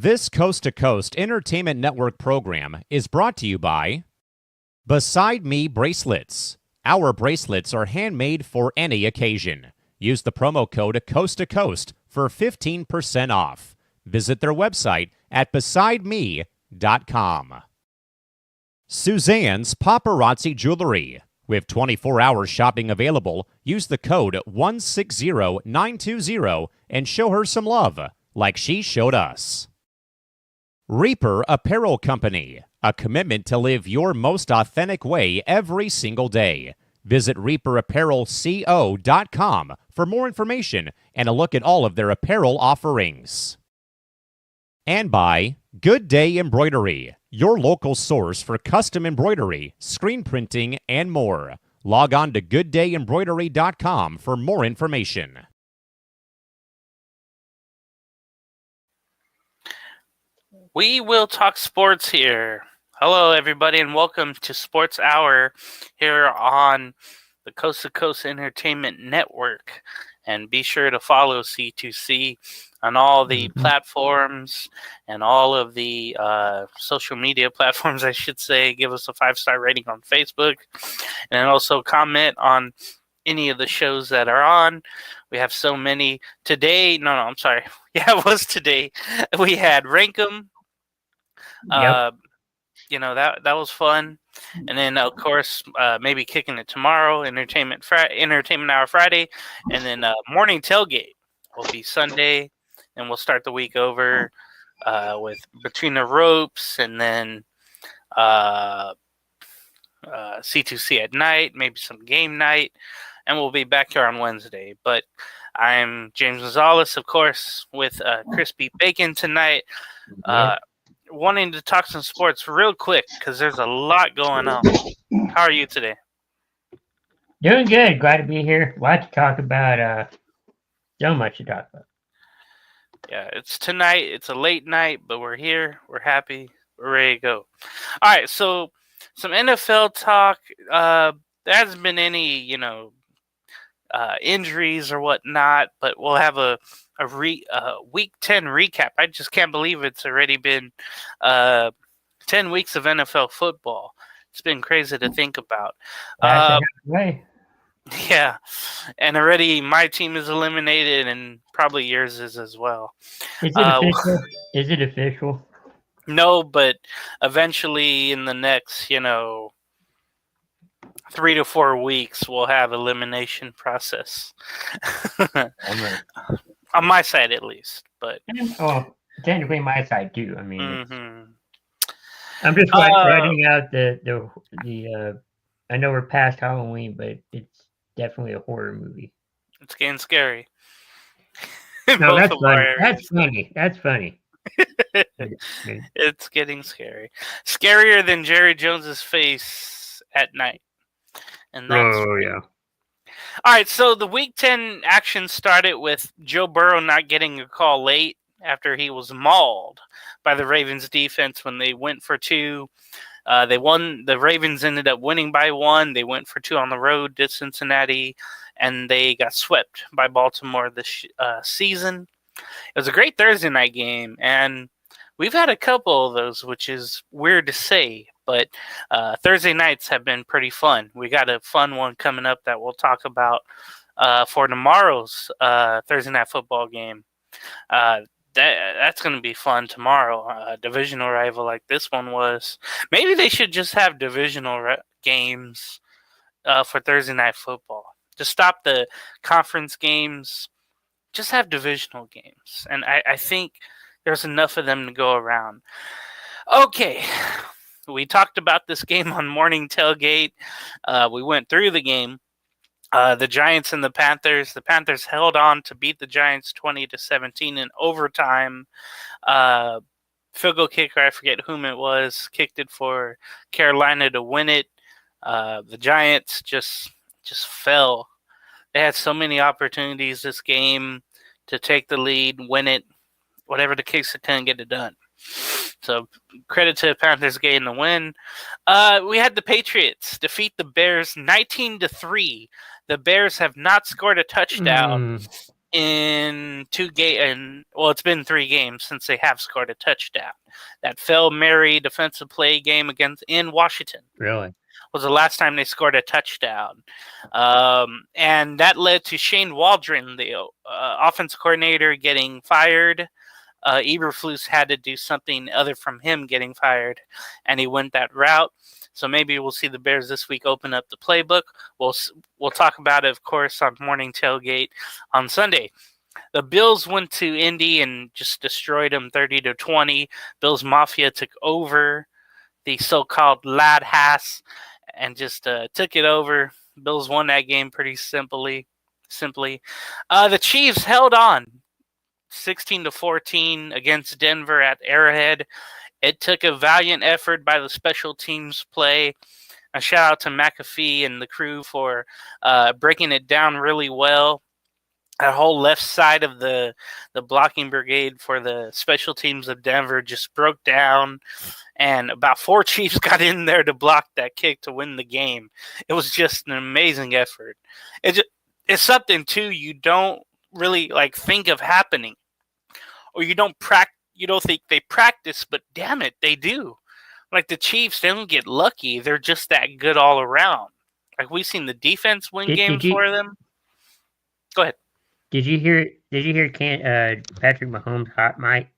This Coast to Coast Entertainment Network program is brought to you by Beside Me Bracelets. Our bracelets are handmade for any occasion. Use the promo code Coast to Coast for 15% off. Visit their website at besideme.com. Suzanne's Paparazzi Jewelry. With 24-hour shopping available, use the code 160920 and show her some love, like she showed us. Reaper Apparel Company, a commitment to live your most authentic way every single day. Visit reaperapparelco.com for more information and a look at all of their apparel offerings. And by Good Day Embroidery, your local source for custom embroidery, screen printing, and more. Log on to gooddayembroidery.com for more information. We will talk sports here. Hello, everybody, and welcome to SportsHour here on the Coast to Coast Entertainment Network. And be sure to follow C2C on all the platforms and all of the social media platforms, I should say. Give us a 5-star rating on Facebook. And also comment on any of the shows that are on. We have so many. Today, I'm sorry. Yeah, it was today. We had Rankum. Yep. That was fun. And then, of course, maybe kicking it tomorrow, Entertainment Hour Friday. And then Morning Tailgate will be Sunday. And we'll start the week over with Between the Ropes and then C2C at night, maybe some game night. And we'll be back here on Wednesday. But I'm James Gonzalez, of course, with Crispy Bacon tonight. Wanting to talk some sports real quick because there's a lot going on. How are you today? Doing good. Glad to be here. A lot to talk about. So much to talk about. Yeah, it's tonight. It's a late night, but we're here. We're happy. We're ready to go. All right, so some NFL talk. There hasn't been any, injuries or whatnot, but we'll have a Week 10 recap. I just can't believe it's already been 10 weeks of NFL football. It's been crazy to think about. Yeah, and already my team is eliminated, and probably yours is as well. Is it official? Is it official? No, but eventually in the next, 3 to 4 weeks, we'll have elimination process. On my side, at least. But technically my side too. I mean, I'm just writing out the. I know we're past Halloween, but it's definitely a horror movie. It's getting scary. No, that's funny. That's funny. It's getting scary. Scarier than Jerry Jones's face at night. And that's yeah. All right, so the Week 10 action started with Joe Burrow not getting a call late after he was mauled by the Ravens defense when they went for 2. They won. The Ravens ended up winning by 1. They went for 2 on the road to Cincinnati, and they got swept by Baltimore this season. It was a great Thursday night game, and we've had a couple of those, which is weird to say, but Thursday nights have been pretty fun. We got a fun one coming up that we'll talk about for tomorrow's Thursday night football game. That's going to be fun tomorrow. A divisional rival like this one was. Maybe they should just have divisional games for Thursday night football. Just stop the conference games. Just have divisional games. And I think there's enough of them to go around. Okay. We talked about this game on Morning Tailgate. We went through the game. The Giants and the Panthers. The Panthers held on to beat the Giants 20-17 in overtime. Field goal kicker, I forget whom it was, kicked it for Carolina to win it. The Giants just fell. They had so many opportunities this game to take the lead, win it, whatever the case, they couldn't get it done. So credit to the Panthers getting the win. We had the Patriots defeat the Bears 19-3. The Bears have not scored a touchdown in it's been 3 games since they have scored a touchdown. That Hail Mary defensive play game in Washington. Really? Was the last time they scored a touchdown. And that led to Shane Waldron, the offensive coordinator, getting fired. Eberflus had to do something other from him getting fired, and he went that route. So maybe we'll see the Bears this week open up the playbook. We'll talk about it, of course, on Morning Tailgate on Sunday. The Bills went to Indy and just destroyed them 30-20. Bills Mafia took over the so-called Lad Hass and just took it over. Bills won that game pretty simply. The Chiefs held on 16-14 against Denver at Arrowhead. It took a valiant effort by the special teams play. A shout out to McAfee and the crew for breaking it down really well. That whole left side of the blocking brigade for the special teams of Denver just broke down, and about 4 Chiefs got in there to block that kick to win the game. It was just an amazing effort. It's something too you don't really think of happening, or you don't think they practice, but damn it, they do. Like the Chiefs, they don't get lucky. They're just that good all around. Like we've seen the defense win games for them. Go ahead. Did you hear Patrick Mahomes' hot mic?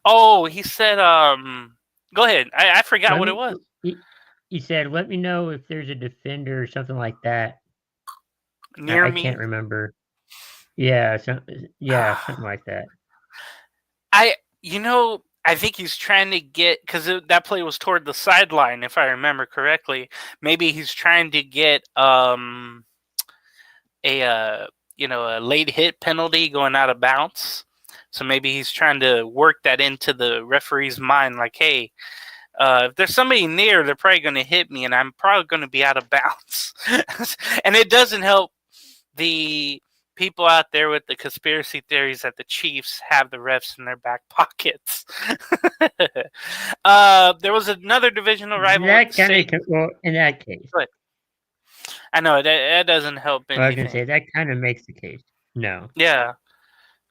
Oh, he said, go ahead. I forgot what it was. He said, let me know if there's a defender or something like that. Near me? I can't remember. Yeah, something like that. I think he's trying to get, because that play was toward the sideline, if I remember correctly. Maybe he's trying to get a late hit penalty going out of bounds. So maybe he's trying to work that into the referee's mind, like, hey, if there's somebody near, they're probably going to hit me, and I'm probably going to be out of bounds. And it doesn't help the people out there with the conspiracy theories that the Chiefs have the refs in their back pockets. There was another divisional rival. In that case. But I know that doesn't help anything. I was going to say, that kind of makes the case. No. Yeah,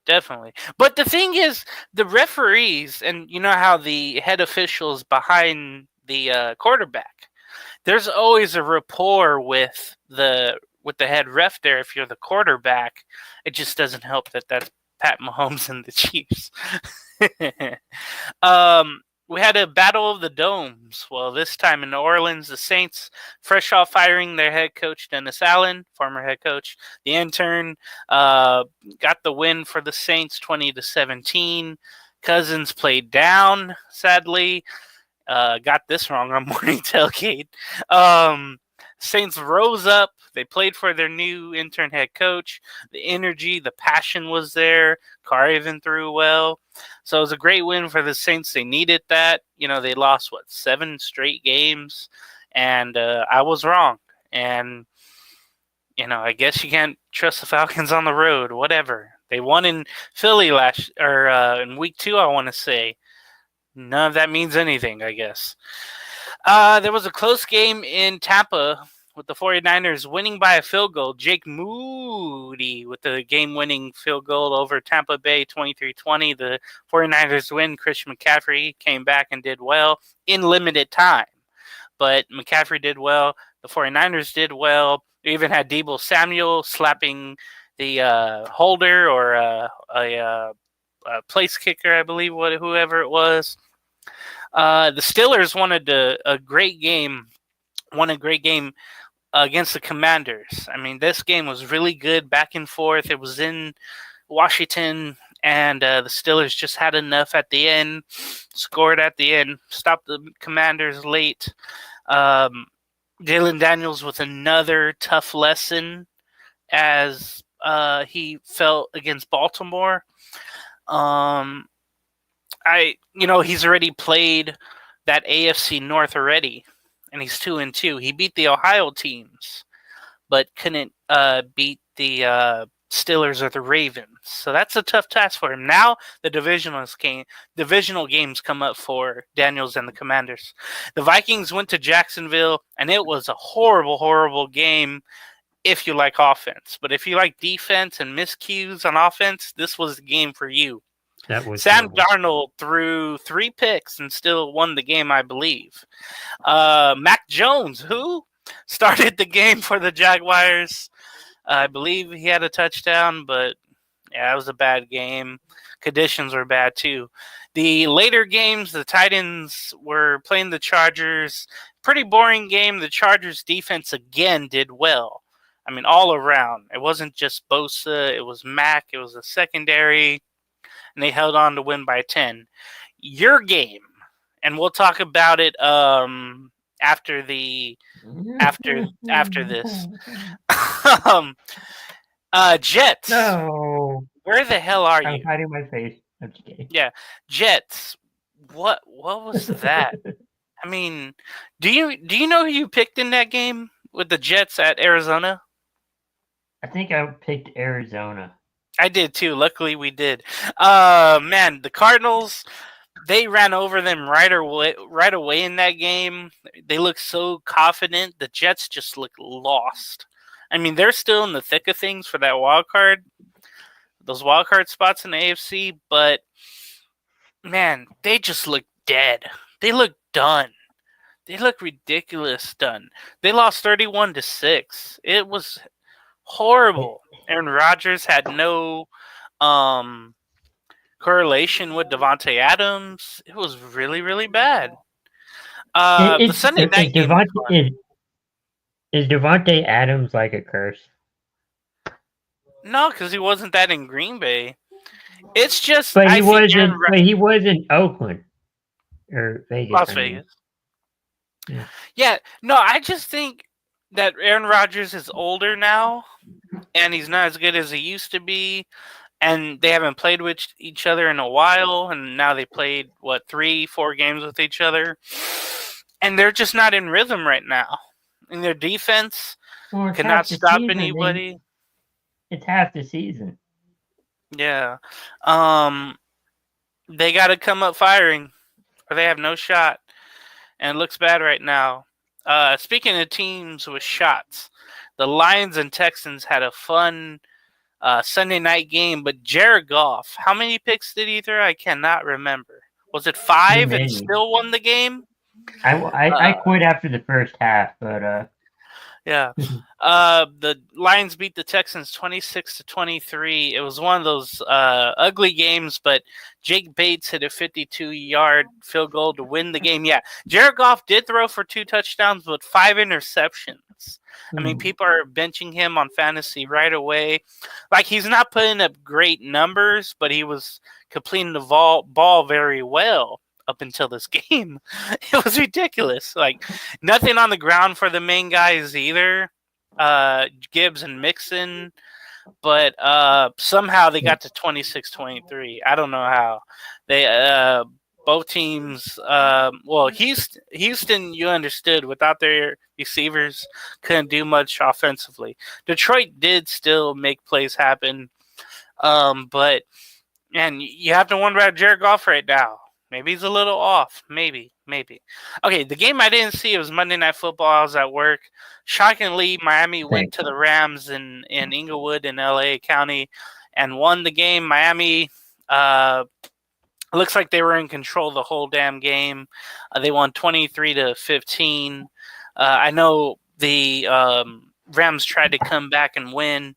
definitely. But the thing is, the referees, and you know how the head officials behind the quarterback, there's always a rapport with the head ref there. If you're the quarterback, it just doesn't help that that's Pat Mahomes and the Chiefs. We had a battle of the domes. Well, this time in New Orleans, the Saints, fresh off firing their head coach, Dennis Allen, former head coach, the intern, got the win for the Saints 20-17. Cousins played down, sadly. Got this wrong on Morning Tailgate. Saints rose up. They played for their new intern head coach. The energy, the passion was there. Carr even threw well. So it was a great win for the Saints. They needed that. They lost, 7 straight games? And I was wrong. And, I guess you can't trust the Falcons on the road. Whatever. They won in Philly in week 2, I want to say. None of that means anything, I guess. There was a close game in Tampa with the 49ers winning by a field goal. Jake Moody with the game-winning field goal over Tampa Bay, 23-20. The 49ers win. Christian McCaffrey came back and did well in limited time. But McCaffrey did well. The 49ers did well. They even had Deebo Samuel slapping the holder or a place kicker, I believe, whoever it was. The Steelers won a great game against the Commanders. I mean, this game was really good, back and forth. It was in Washington, and the Steelers just had enough at the end, scored at the end, stopped the Commanders late. Jalen Daniels with another tough lesson as he felt against Baltimore. He's already played that AFC North already, and he's 2-2. He beat the Ohio teams, but couldn't beat the Steelers or the Ravens. So that's a tough task for him. Now the divisional games come up for Daniels and the Commanders. The Vikings went to Jacksonville, and it was a horrible, horrible game. if you like offense. But if you like defense and miscues on offense, this was the game for you. That was Sam terrible. Darnold threw 3 picks and still won the game, I believe. Mac Jones, who started the game for the Jaguars. I believe he had a touchdown, but yeah, it was a bad game. Conditions were bad too. The later games, the Titans were playing the Chargers. Pretty boring game. The Chargers defense again did well. I mean, all around. It wasn't just Bosa. It was Mac. It was a secondary. And they held on to win by 10. Your game, and we'll talk about it after this. Jets. No. Where the hell are you? I'm hiding my face. I'm just kidding. Yeah, Jets. What was that? I mean, do you know who you picked in that game with the Jets at Arizona? I think I picked Arizona. I did too. Luckily, we did. Man, the Cardinals, they ran over them right away in that game. They looked so confident. The Jets just look lost. I mean, they're still in the thick of things for that wild card, those wild card spots in the AFC, but man, they just look dead. They look done. They look ridiculous done. They lost 31-6. It was horrible. Aaron Rodgers had no correlation with Devontae Adams. It was really, really bad. The Sunday night game was fun. Is Devontae Adams like a curse? No, because he wasn't that in Green Bay. It's just, but he was in Oakland or Vegas. Las Vegas. Yeah. No, I just think that Aaron Rodgers is older now, and he's not as good as he used to be, and they haven't played with each other in a while, and now they played, 3-4 games with each other, and they're just not in rhythm right now. And their defense cannot stop anybody. It's half the season. Yeah. They got to come up firing, or they have no shot, and it looks bad right now. Speaking of teams with shots, the Lions and Texans had a fun Sunday night game, but Jared Goff, how many picks did he throw? I cannot remember. Was it 5 and still won the game? I quit after the first half, but yeah. The Lions beat the Texans 26-23. It was one of those ugly games, but Jake Bates hit a 52-yard field goal to win the game. Yeah, Jared Goff did throw for 2 touchdowns, but 5 interceptions. I mean, people are benching him on fantasy right away. Like, he's not putting up great numbers, but he was completing the ball very well up until this game. It was ridiculous. Like, nothing on the ground for the main guys either, Gibbs and Mixon, but somehow they got to 26-23. I don't know how. They both teams, Houston, you understood, without their receivers, couldn't do much offensively. Detroit did still make plays happen, but man, you have to wonder about Jared Goff right now. Maybe he's a little off. Maybe. Okay, the game I didn't see, it was Monday Night Football. I was at work. Shockingly, Miami went to the Rams in Inglewood in L.A. County and won the game. Miami looks like they were in control the whole damn game. They won 23-15. I know the Rams tried to come back and win,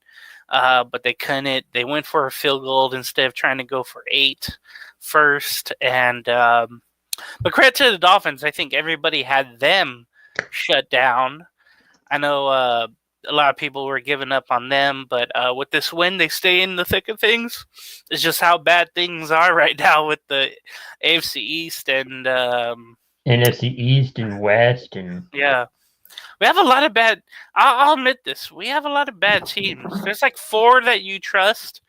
but they couldn't. They went for a field goal instead of trying to go for 8 first. And but credit to the Dolphins. I think everybody had them shut down. I know a lot of people were giving up on them, but with this win, they stay in the thick of things. It's just how bad things are right now with the AFC East and NFC East and West. And yeah. We have a lot of bad. I'll admit this. We have a lot of bad teams. There's like 4 that you trust,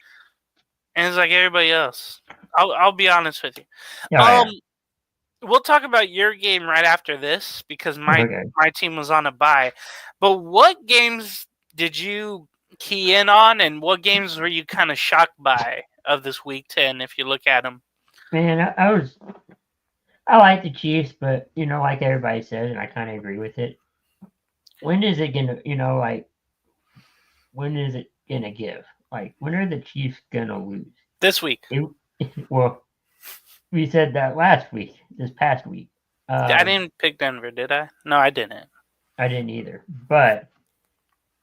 and it's like everybody else. I'll be honest with you. Yeah. We'll talk about your game right after this because my team was on a bye. But what games did you key in on, and what games were you kind of shocked by of this Week 10? If you look at them, man, I like the Chiefs, but like everybody says, and I kind of agree with it. When is it gonna, when is it gonna give? Like, when are the Chiefs gonna lose? This week. Well, we said that last week, this past week. I didn't pick Denver, did I? No, I didn't. I didn't either. But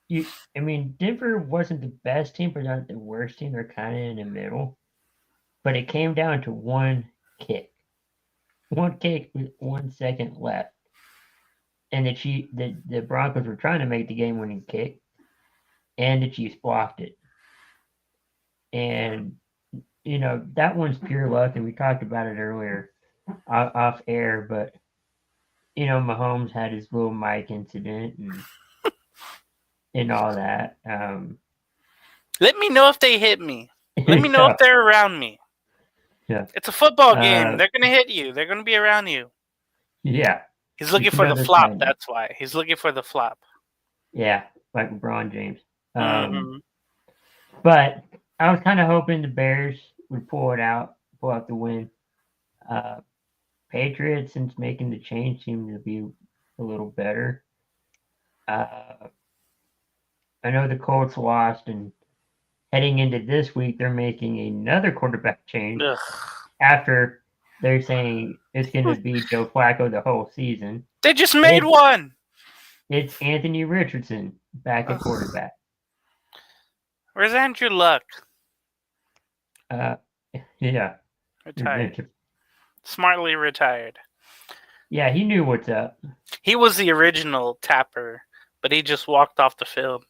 Denver wasn't the best team, but not the worst team. They're kind of in the middle. But it came down to one kick. One kick with 1 second left. And the Broncos were trying to make the game-winning kick, and the Chiefs blocked it. And that one's pure luck, and we talked about it earlier off air. But Mahomes had his little mic incident and all that. Let me know if they hit me. Let me know if they're around me. Yeah, it's a football game. They're gonna hit you. They're gonna be around you. Yeah. He's looking for the flop. That's why. He's looking for the flop. Yeah, like LeBron James. But I was kind of hoping the Bears would pull out the win. Patriots, since making the change, seem to be a little better. I know the Colts lost, and heading into this week, they're making another quarterback change. After they're saying it's going to be Joe Flacco the whole season. They just made one. It's Anthony Richardson back at quarterback. Where's Andrew Luck? Yeah. Retired. Smartly retired. Yeah, he knew what's up. He was the original tapper, but he just walked off the field.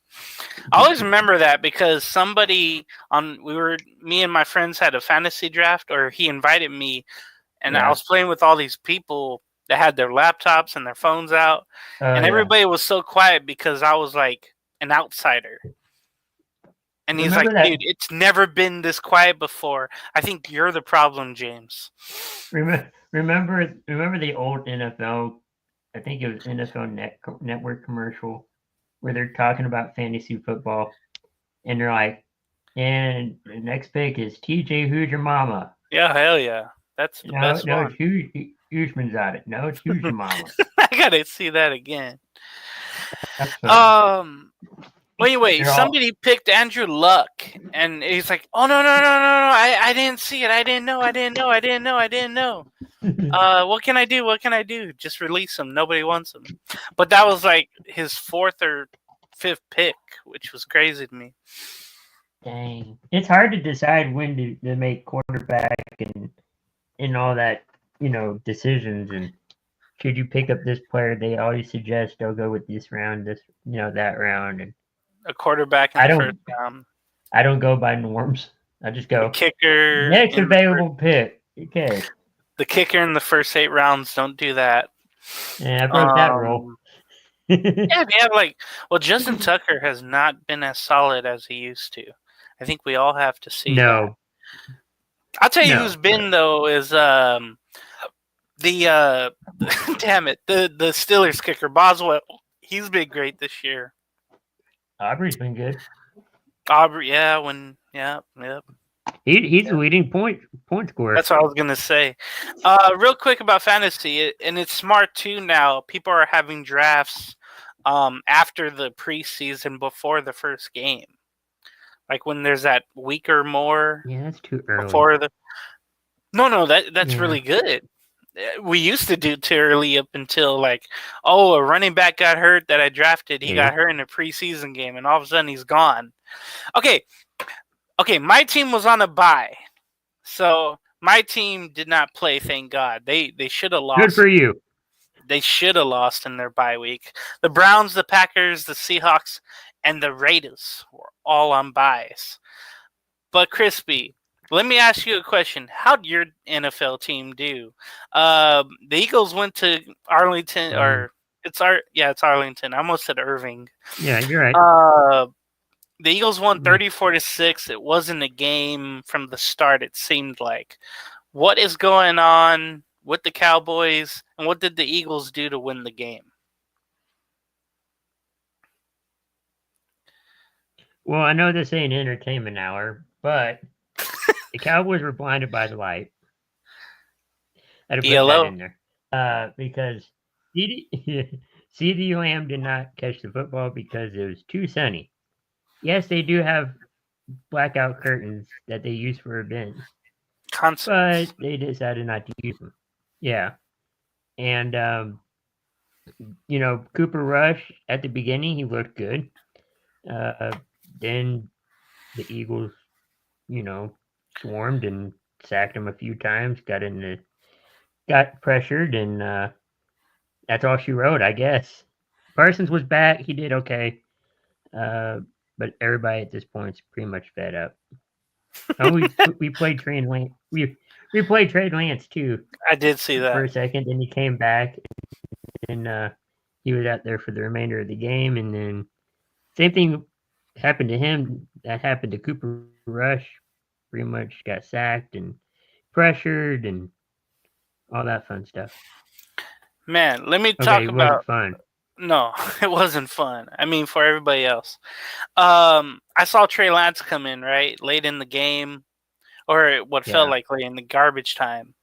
I always remember that because me and my friends had a fantasy draft, or he invited me, and I was playing with all these people that had their laptops and their phones out, and everybody was so quiet because I was like an outsider. And he's like, dude, it's never been this quiet before. I think you're the problem, James. Remember the old NFL, I think it was NFL Network commercial, where they're talking about fantasy football, and they're like, and the next pick is TJ, who's your mama? Yeah, hell yeah. That's the best one. No, Hugeman's at it. No, it's who's your mama. I gotta see that again. Wait, somebody picked Andrew Luck, and he's like, oh, no, I didn't see it. I didn't know. What can I do? Just release him. Nobody wants him. But that was like his 4th or 5th pick, which was crazy to me. Dang. It's hard to decide when to make quarterback and all that, decisions. And should you pick up this player? They always suggest they'll go with this round, that round. And a quarterback in the first round. I don't go by norms. I just go the kicker. Next available pick. Okay. The kicker in the first 8 rounds. Don't do that. Yeah, I broke that rule. Justin Tucker has not been as solid as he used to. I think we all have to see that. I'll tell you who's been though is the the Steelers kicker Boswell. He's been great this year. Aubrey's been good. Aubrey, yep. He's the leading point scorer. That's what I was gonna say. Real quick about fantasy, and it's smart too now. People are having drafts after the preseason, before the first game, like when there's that week or more. Yeah, that's too early. That's really good. We used to do too early up until a running back got hurt that I drafted. He got hurt in a preseason game, and all of a sudden he's gone. Okay, my team was on a bye, so my team did not play. Thank God. They should have lost. Good for you. They should have lost in their bye week. The Browns, the Packers, the Seahawks, and the Raiders were all on byes. But Crispy, let me ask you a question. How'd your NFL team do? The Eagles went to Arlington, it's Arlington. I almost said Irving. Yeah, you're right. The Eagles won 34-6. It wasn't a game from the start, it seemed like. What is going on with the Cowboys, and what did the Eagles do to win the game? Well, I know this ain't entertainment hour, but the Cowboys were blinded by the light. I had to put that in there. Because CeeDee Lamb did not catch the football because it was too sunny. Yes, they do have blackout curtains that they use for events, Concerts. but they decided not to use them. Yeah, and Cooper Rush at the beginning he looked good. Uh, then the Eagles, you know, swarmed and sacked him a few times. Got pressured, and that's all she wrote, I guess. Parsons was back. He did okay. Uh, but everybody at this point's pretty much fed up. Oh, we played Trey Lance. We played Trey Lance too I did see for that. a second. Then he came back, and he was out there for the remainder of the game. And then same thing happened to him. That happened to Cooper Rush. Pretty much got sacked and pressured and all that fun stuff. Man, let me Okay, talk it wasn't about. fun. No, it wasn't fun. I mean, for everybody else. I saw Trey Lance come in right late in the game, or what felt Yeah. like late in the garbage time.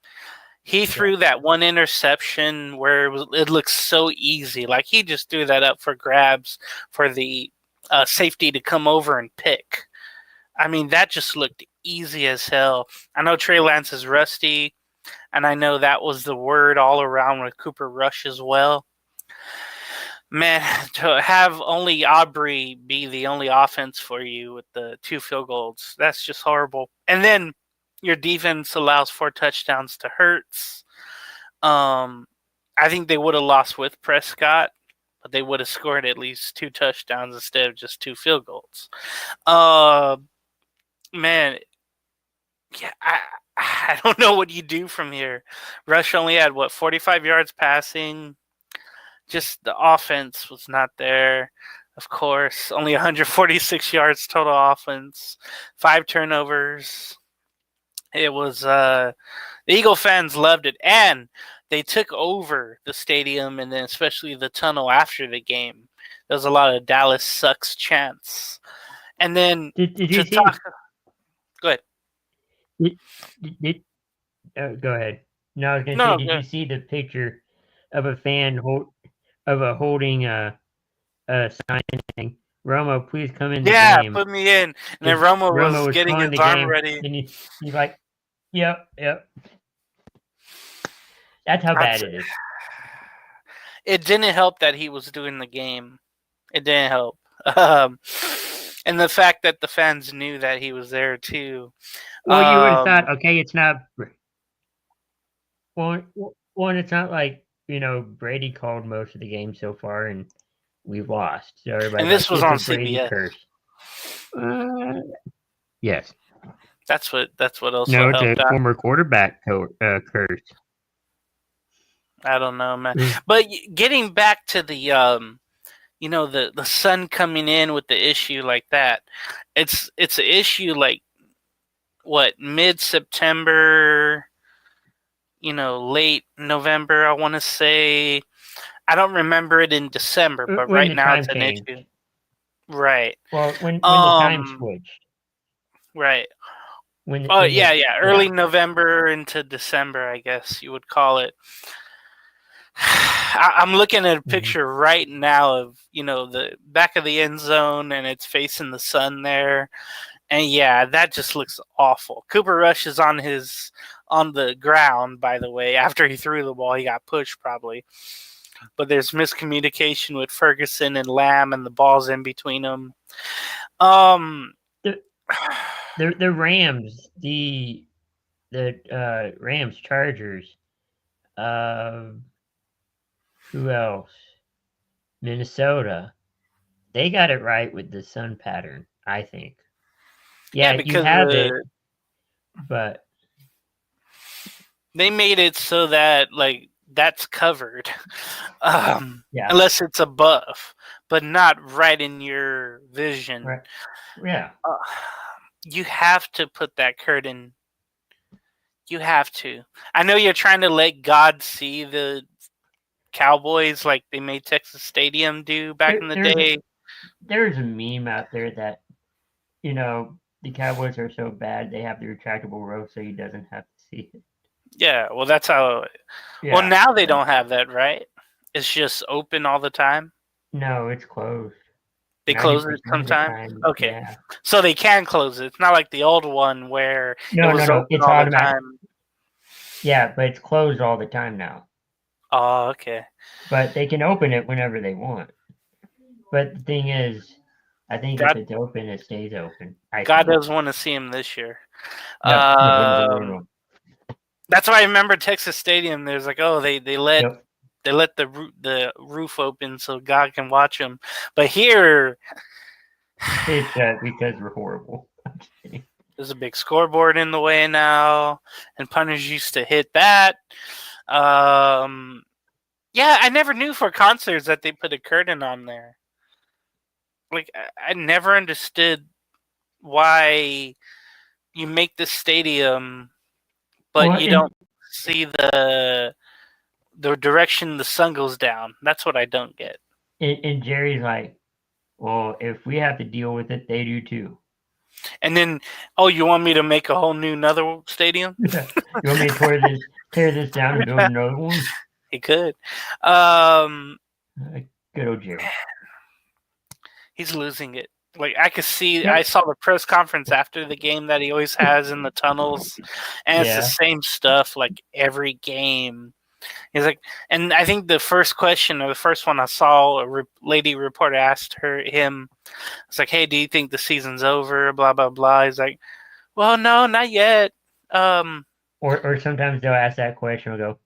He threw that one interception where it looks so easy. Like he just threw that up for grabs for the safety to come over and pick. I mean, that just looked easy as hell. I know Trey Lance is rusty, and I know that was the word all around with Cooper Rush as well. Man, to have only Aubrey be the only offense for you with the 2 field goals, that's just horrible. And then your defense allows 4 touchdowns to Hurts. I think they would have lost with Prescott, but they would have scored at least 2 touchdowns instead of just 2 field goals. Man, yeah, I don't know what you do from here. Rush only had 45 yards passing. Just the offense was not there. Of course, only 146 yards total offense, 5 turnovers. It was the Eagle fans loved it, and they took over the stadium and then especially the tunnel after the game. There was a lot of Dallas sucks chants, and then Did you to see? talk. Go ahead. Did go ahead. No, I was gonna say, No, did go you ahead. see the picture of a fan holding a sign saying, "Romo, please come in the Yeah, game"? put me in. And then Because Romo Romo was was getting calling his the arm game, ready. and he's like, "Yep, yep." That's how bad it is. It didn't help that he was doing the game. It didn't help. Um, and the fact that the fans knew that he was there too. Well, you would have thought, Um, okay, it's not. Well, one, it's not like Brady called most of the game so far, and we've lost. So and everybody's this like, was it's on a Brady CBS. curse. Yes. That's what also No, it's helped a out. former quarterback curse. I don't know, man. Mm. But getting back to the the sun coming in with the issue like that, it's an issue like what mid-September, late November. I want to say. I don't remember it in December, but When right the now time it's an changed. issue. Right. Well, when the time switched. Right. When Oh when yeah, they yeah. Early yeah. November into December, I guess you would call it. I'm looking at a Mm-hmm. picture right now of the back of the end zone, and it's facing the sun there, and yeah, that just looks awful. Cooper Rush is on the ground, by the way. After he threw the ball, he got pushed probably, but there's miscommunication with Ferguson and Lamb, and the ball's in between them. The Rams, the Rams Chargers. Who else? Minnesota. They got it right with the sun pattern, I think. Yeah, Yeah, you because have it, but they made it so that like that's covered, yeah, unless it's above, but not right in your vision. right. Yeah. You have to put that curtain. You have to. I know you're trying to let God see the Cowboys like they made Texas Stadium do back in the day. There's a meme out there that the Cowboys are so bad they have the retractable roof so he doesn't have to see it. Yeah, well, that's how. Yeah, well, now they don't have that, right? It's just open all the time. No, it's closed. They 90% close it of the sometime? time, Okay. yeah. So they can close it. It's not like the old one where it No, was open it's all the automatic. time. Yeah, but it's closed all the time now. Oh, okay. But they can open it whenever they want. But the thing is, I think if God, it's open, it stays open. I God think. doesn't want to see him this year. No. That's why I remember Texas Stadium. There's like, oh, they let Yep. the roof open so God can watch them. But here, It's shut because we're horrible. I'm just kidding. there's a big scoreboard in the way now, and punters used to hit that. Yeah, I never knew for concerts that they put a curtain on there. Like, I never understood why you make this stadium, but Well, you don't see the direction the sun goes down. That's what I don't get. and Jerry's like, well, if we have to deal with it, they do too. And then, oh, you want me to make a whole new another stadium? You want me to tear this down and build another one? He could. Good old Jerry. He's losing it. Like I could see, Yep. I saw the press conference after the game that he always has in the tunnels, and it's the same stuff like every game. He's like, and I think the first question or the first one I saw, a lady reporter asked him, it's like, hey, do you think the season's over? Blah blah blah. He's like, well, no, not yet. Or sometimes they'll ask that question and go,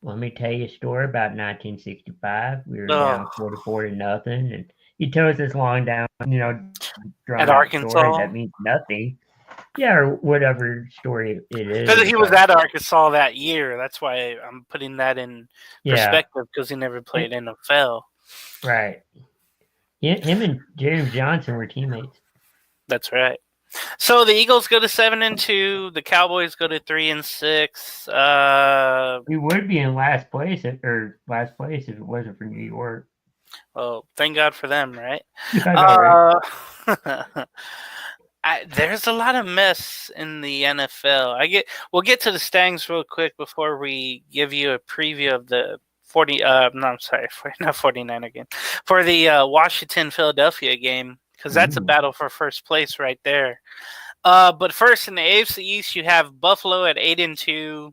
let me tell you a story about 1965. We were down 44-0, and he tells this long down, drawn at out Arkansas story that means nothing. Yeah, or whatever story it is. because he was at Arkansas that year. That's why I'm putting that in perspective because he never played NFL. Right. Him and James Johnson were teammates. That's right. So the Eagles go to 7-2. The Cowboys go to 3-6. We would be in last place if it wasn't for New York. Oh, thank God for them, right? Right? There's a lot of mess in the NFL. We'll get to the standings real quick before we give you a preview of the 40. No, I'm sorry, not 49 again. For the Washington Philadelphia game, because that's a battle for first place right there. But first in the AFC East, you have Buffalo at 8-2.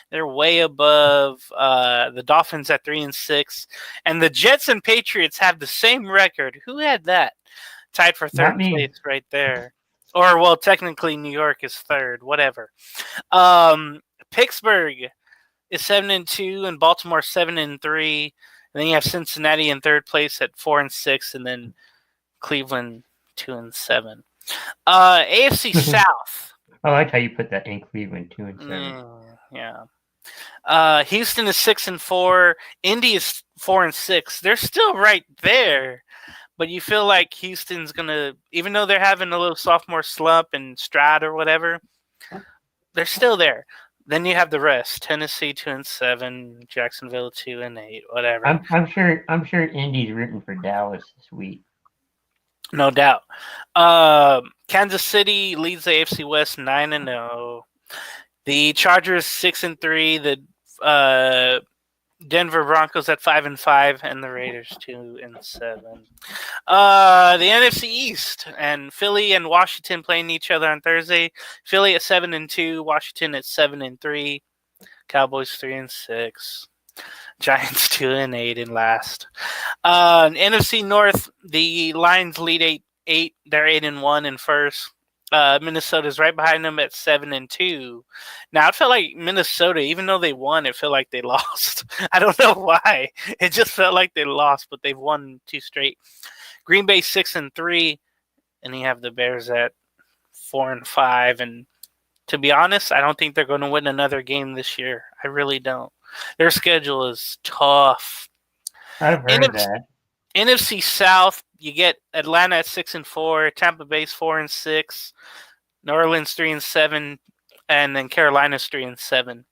They're way above the Dolphins at 3-6, and the Jets and Patriots have the same record. Who had that? Tied for third place right there. Or, well, technically New York is third, whatever. Pittsburgh is 7-2 and Baltimore 7-3. And then you have Cincinnati in third place at 4-6, and then Cleveland 2-7. AFC South. I like how you put that in Cleveland 2-7. Yeah. Houston is 6-4. Indy is 4-6. They're still right there. But you feel like Houston's going to, even though they're having a little sophomore slump and Stroud or whatever, they're still there. Then you have the rest. Tennessee 2-7, Jacksonville 2-8, whatever. I'm sure Indy's rooting for Dallas this week. No doubt. Kansas City leads the AFC West 9-0. The Chargers 6-3. The Denver Broncos at 5-5, and the Raiders 2-7. The NFC East, and Philly and Washington playing each other on Thursday. Philly at 7-2, Washington at 7-3, Cowboys 3-6, Giants 2-8 in last. NFC North, the Lions lead 8-8. They're 8-1 in first. Minnesota's right behind them at 7-2. Now, it felt like Minnesota, even though they won, it felt like they lost. I don't know why. It just felt like they lost, but they've won 2 straight. Green Bay 6-3, and you have the Bears at 4-5. And to be honest, I don't think they're going to win another game this year. I really don't. Their schedule is tough. I've heard that. NFC South, you get Atlanta at 6-4, Tampa Bay's 4-6, New Orleans 3-7, and then Carolina's 3-7.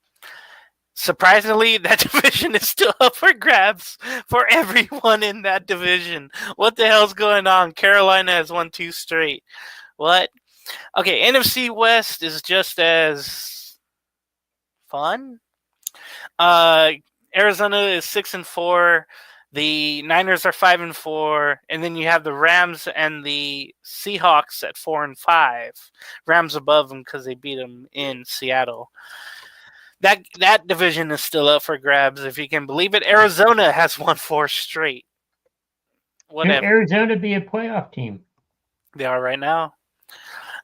Surprisingly, that division is still up for grabs for everyone in that division. What the hell's going on? Carolina has won 2 straight. What? Okay, NFC West is just as fun. Arizona is 6-4. The Niners are 5-4, and then you have the Rams and the Seahawks at 4-5. Rams above them because they beat them in Seattle. That division is still up for grabs, if you can believe it. Arizona has won 4 straight. Should Whatever. Arizona be a playoff team? They are right now.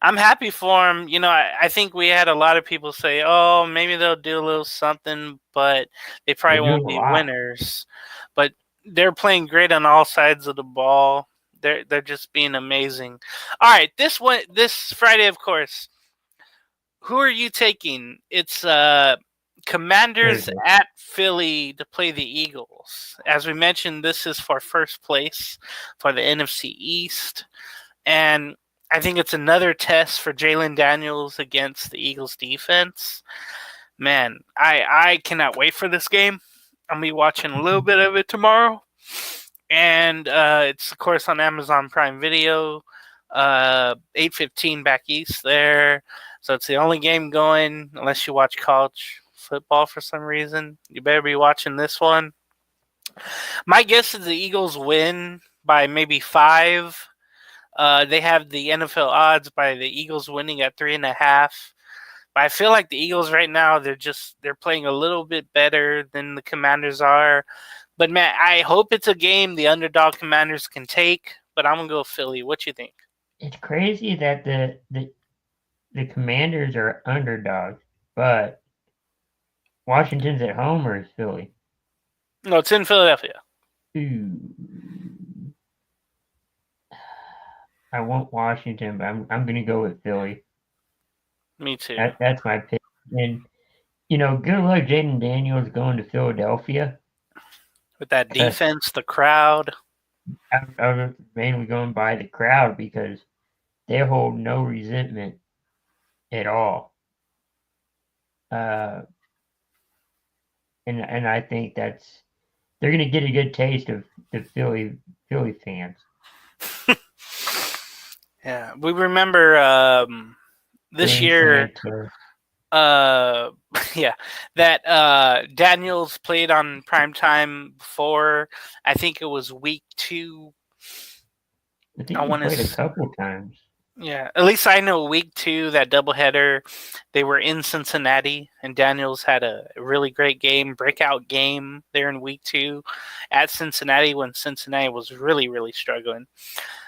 I'm happy for them. You know, I think we had a lot of people say, oh, maybe they'll do a little something, but they probably won't be winners. But they're playing great on all sides of the ball. They're just being amazing. All right, this Friday, of course. Who are you taking? It's Commanders at Philly to play the Eagles. As we mentioned, this is for first place for the NFC East. And I think it's another test for Jalen Daniels against the Eagles defense. Man, I cannot wait for this game. I'll be watching a little bit of it tomorrow. And it's, of course, on Amazon Prime Video. 8:15 back east there. So it's the only game going, unless you watch college football for some reason. You better be watching this one. My guess is the Eagles win by maybe 5. They have the NFL odds by the Eagles winning at 3.5. But I feel like the Eagles right now, they're playing a little bit better than the Commanders are. But man, I hope it's a game the underdog Commanders can take. But I'm gonna go Philly. What you think? It's crazy that the Commanders are underdogs, but Washington's at home, or is Philly? No, it's in Philadelphia. Ooh. I want Washington, but I'm going to go with Philly. Me too. That's my pick. And, good luck Jaden Daniels going to Philadelphia. With that defense, the crowd. I was mainly going by the crowd because they hold no resentment at all. And I think they're going to get a good taste of the Philly fans. Yeah, we remember this year. That Daniels played on primetime before. I think it was week 2. I think he played a couple times. Yeah, at least I know week 2, that doubleheader, they were in Cincinnati, and Daniels had a really great game, breakout game there in week 2 at Cincinnati when Cincinnati was really, really struggling.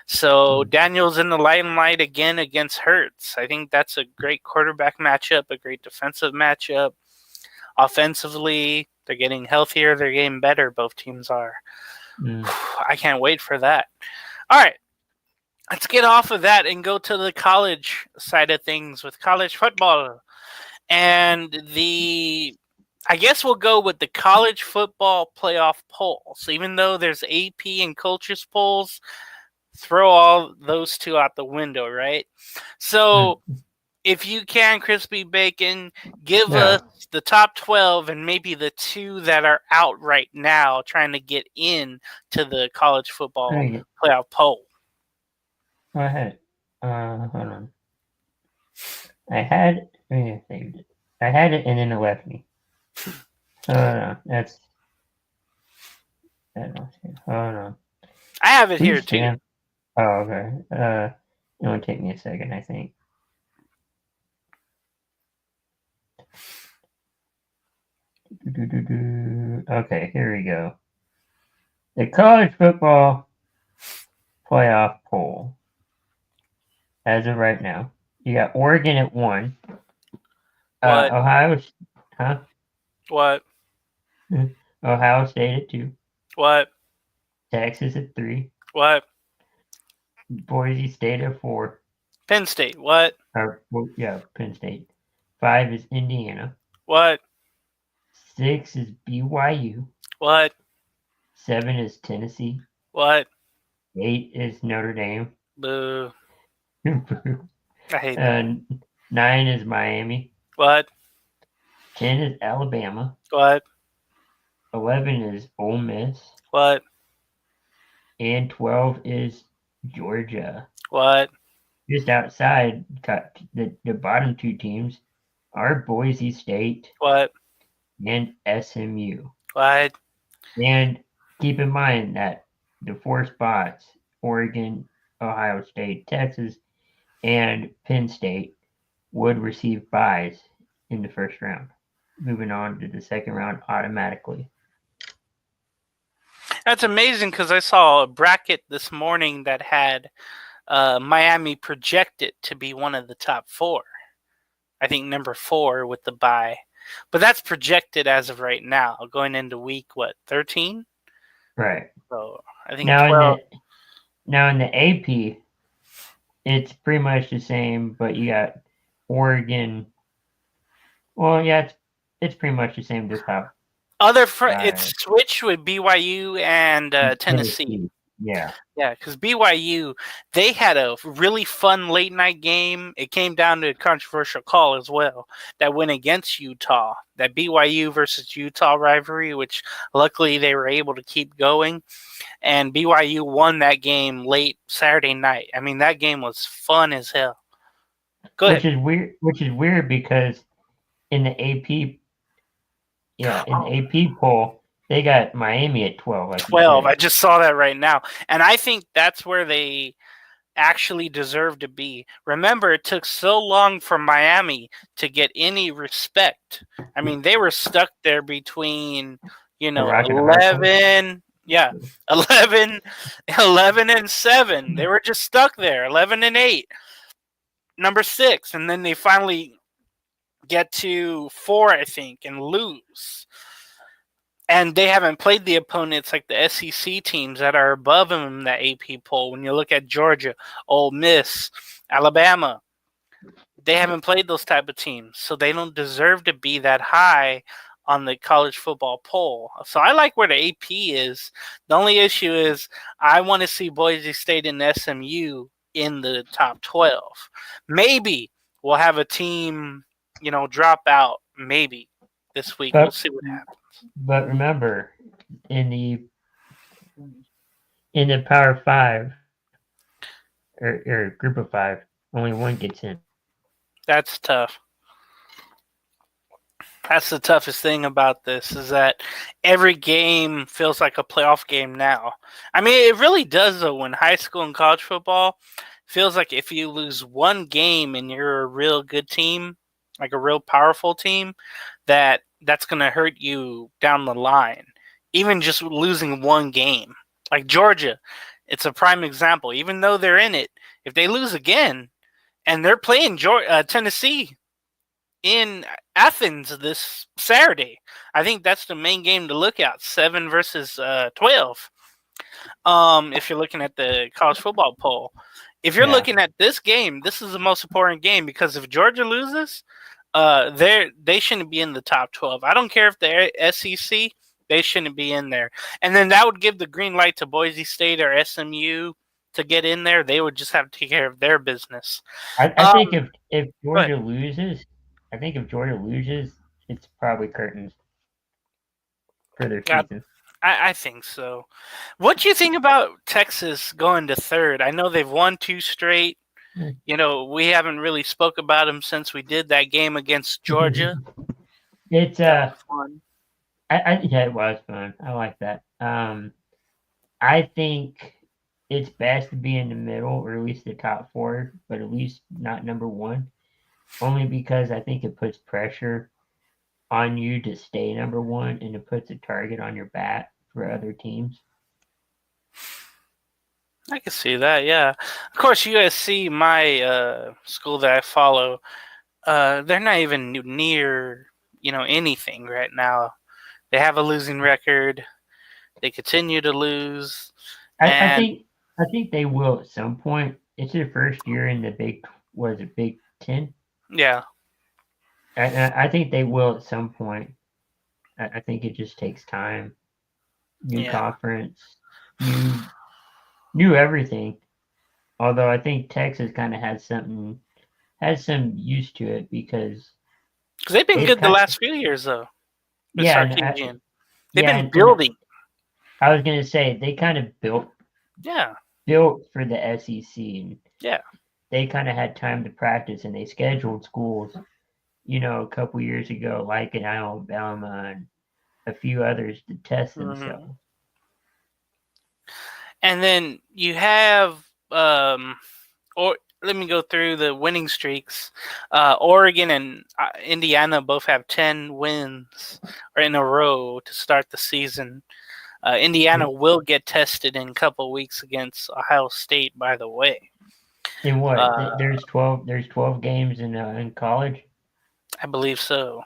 So Daniels in the limelight again against Hurts. I think that's a great quarterback matchup, a great defensive matchup. Offensively, they're getting healthier, they're getting better, both teams are. I can't wait for that. All right. Let's get off of that and go to the college side of things with college football. And I guess we'll go with the college football playoff polls. Even though there's AP and coaches polls, throw all those two out the window, right? So if you can, Crispy Bacon, give us the top 12 and maybe the 2 that are out right now trying to get in to the college football playoff poll. Go ahead. Hold on. I had it and then it left me. Hold on. Hold on. I have it here too. Oh, okay. It will take me a second, I think. Okay, here we go. The college football playoff poll. As of right now, you got Oregon at 1. What? Ohio State at 2. What? Texas at 3. What? Boise State at 4. Penn State. What? Penn State. 5 is Indiana. What? 6 is BYU. What? 7 is Tennessee. What? 8 is Notre Dame. Boo. I hate that. 9 is Miami. What? 10 is Alabama. What? 11 is Ole Miss. What? And 12 is Georgia. What? Just outside, the bottom 2 teams are Boise State. What? And SMU. What? And keep in mind that the 4 spots, Oregon, Ohio State, Texas, and Penn State, would receive byes in the first round, moving on to the second round automatically. That's amazing because I saw a bracket this morning that had Miami projected to be one of the top 4. I think number 4 with the bye. But that's projected as of right now, going into week, 13? Right. So I think Now 12. in the AP, it's pretty much the same, but you got Oregon. Well, yeah, it's pretty much the same. The top It's switched with BYU and Tennessee. Yeah. Yeah, because BYU, they had a really fun late night game. It came down to a controversial call as well that went against Utah. That BYU versus Utah rivalry, which luckily they were able to keep going. And BYU won that game late Saturday night. I mean, that game was fun as hell. Go ahead. Which is weird because in the AP, AP poll, they got Miami at 12. Like 12. I just saw that right now. And I think that's where they actually deserve to be. Remember, it took so long for Miami to get any respect. I mean, they were stuck there between, 11 and 7. They were just stuck there, 11 and 8. Number 6, and then they finally get to 4, I think, and lose. And they haven't played the opponents like the SEC teams that are above them in that AP poll. When you look at Georgia, Ole Miss, Alabama, they haven't played those type of teams. So they don't deserve to be that high on the college football poll. So I like where the AP is. The only issue is I want to see Boise State and SMU in the top 12. Maybe we'll have a team, drop out maybe this week. We'll see what happens. But remember, in the Power 5 or Group of 5, only one gets in. That's tough. That's the toughest thing about this is that every game feels like a playoff game now. I mean, it really does, though, in high school and college football. Feels like if you lose one game and you're a real good team, like a real powerful team, that's going to hurt you down the line. Even just losing one game. Like Georgia, it's a prime example. Even though they're in it, if they lose again, and they're playing Tennessee in Athens this Saturday, I think that's the main game to look at, 7 versus 12. If you're looking at the college football poll. If you're looking at this game, this is the most important game because if Georgia loses, they shouldn't be in the top 12. I don't care if they're SEC, they shouldn't be in there. And then that would give the green light to Boise State or SMU to get in there. They would just have to take care of their business. I think if Georgia loses, it's probably curtains for their season. I think so. What do you think about Texas going to 3rd? I know they've won 2 straight. We haven't really spoke about them since we did that game against Georgia. It's fun. It was fun. I like that. I think it's best to be in the middle, or at least the top 4, but at least not number 1. Only because I think it puts pressure on you to stay number 1, and it puts a target on your back for other teams. I can see that, yeah. Of course, USC, my school that I follow, they're not even near, anything right now. They have a losing record. They continue to lose. I think they will at some point. It's their first year in the Big 10? Yeah. I think they will at some point. I think it just takes time. New conference, new everything. Although I think Texas kind of has some use to it because they've been good the last few years though. Sarkisian. They've been building. I was gonna say they kind of built for the SEC. And they kind of had time to practice, and they scheduled schools, a couple years ago, like in Alabama and a few others, to test themselves. And then you have, or let me go through the winning streaks. Oregon and Indiana both have 10 wins in a row to start the season. Indiana will get tested in a couple weeks against Ohio State, by the way. In what? There's 12. There's 12 games in college. I believe so.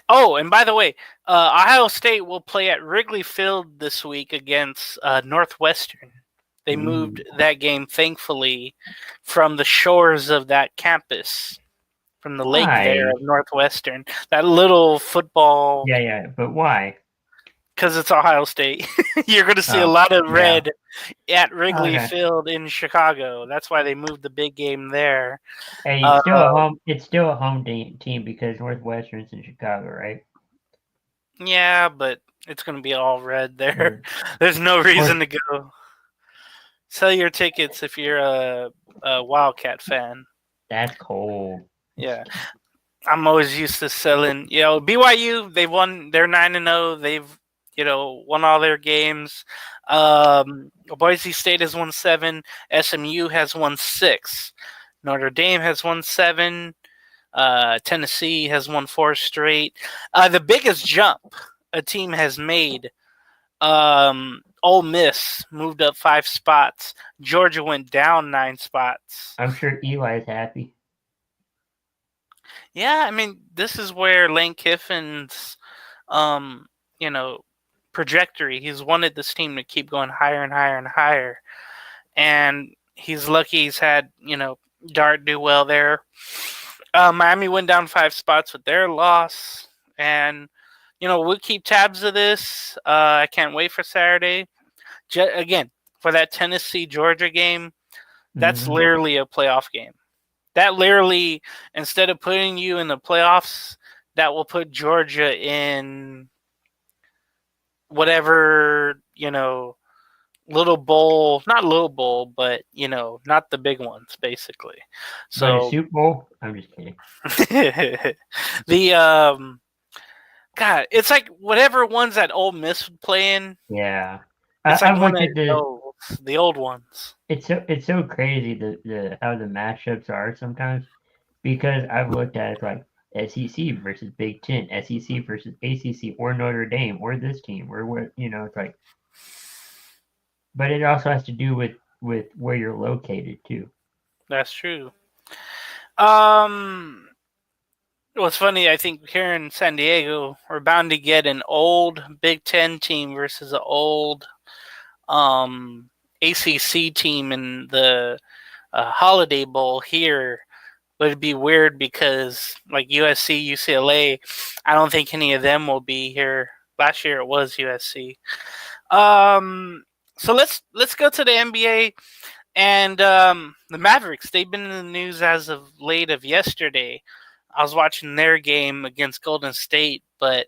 Oh, and by the way, Ohio State will play at Wrigley Field this week against Northwestern. They moved that game, thankfully, from the shores of that campus, from the lake there of Northwestern. That little football. Yeah, but why? Because it's Ohio State. You're going to see a lot of red at Wrigley Field in Chicago. That's why they moved the big game there. Hey, it's still a home. It's still a home team because Northwestern's in Chicago, right? Yeah, but it's going to be all red there. There's no reason to go. Sell your tickets if you're a Wildcat fan. That's cold. Yeah. I'm always used to selling. BYU, they won. They're 9-0. They've, won all their games. Boise State has won 7. SMU has won 6. Notre Dame has won 7. Tennessee has won 4 straight. The biggest jump a team has made, Ole Miss moved up 5 spots. Georgia went down 9 spots. I'm sure Eli's happy. Yeah, I mean, this is where Lane Kiffin's, trajectory. He's wanted this team to keep going higher and higher and higher. And he's lucky he's had, Dart do well there. Miami went down 5 spots with their loss. And, we'll keep tabs of this. I can't wait for Saturday. Again, for that Tennessee-Georgia game, that's literally a playoff game. That literally, instead of putting you in the playoffs, that will put Georgia in whatever, little bowl, not little bowl, but, not the big ones, basically. So Super Bowl? I'm just kidding. God, it's like whatever ones that Ole Miss would play in. Yeah. It's like one of the old ones. It's so crazy the how the matchups are sometimes, because I've looked at it like SEC versus Big Ten, SEC versus ACC, or Notre Dame, or this team, or what, it's like. But it also has to do with where you're located too. That's true. What's funny, I think here in San Diego, we're bound to get an old Big Ten team versus an old ACC team in the Holiday Bowl here. But it'd be weird because, like USC, UCLA, I don't think any of them will be here. Last year it was USC. So let's go to the NBA and the Mavericks. They've been in the news as of late of yesterday. I was watching their game against Golden State, but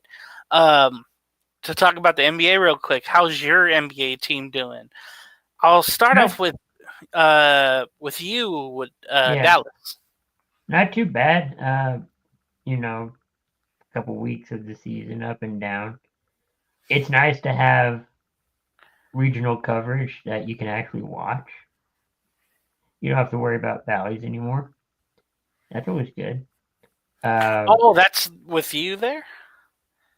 to talk about the NBA real quick, how's your NBA team doing? I'll start off with you with Dallas. Not too bad. A couple weeks of the season up and down. It's nice to have regional coverage that you can actually watch. You don't have to worry about valleys anymore. That's always good. That's with you there?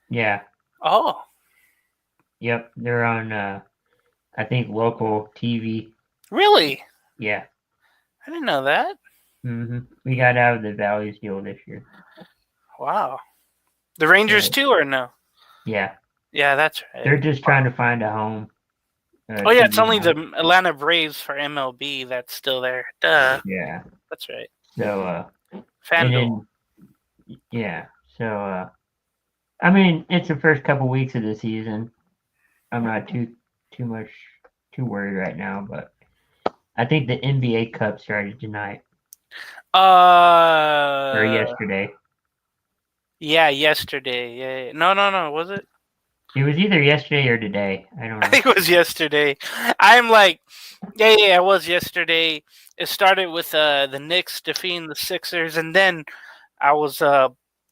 Yeah. Oh. Yep, they're on, I think, local TV. Really? Yeah. I didn't know that. We got out of the Valleys deal this year. Wow. The Rangers too, or no? Yeah. Yeah, that's right. They're just trying to find a home. It's only the Atlanta Braves for MLB that's still there. Duh. Yeah. That's right. So, FanDuel. So, I mean, it's the first couple weeks of the season. I'm not too worried right now, but I think the NBA Cup started tonight. Or yesterday. Yeah, yesterday. Yeah. No. Was it? It was either yesterday or today. I don't know. I think it was yesterday. I'm like, yeah, it was yesterday. It started with the Knicks defeating the Sixers, and then I was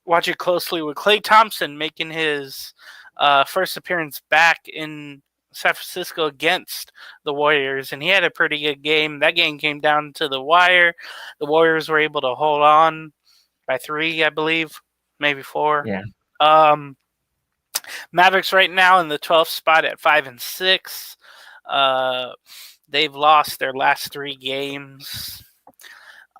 watching closely with Klay Thompson making his first appearance back in San Francisco against the Warriors, and he had a pretty good game. That game came down to the wire. The Warriors were able to hold on by 3, I believe, maybe 4. Yeah. Mavericks right now in the 12th spot at 5-6. They've lost their last 3 games.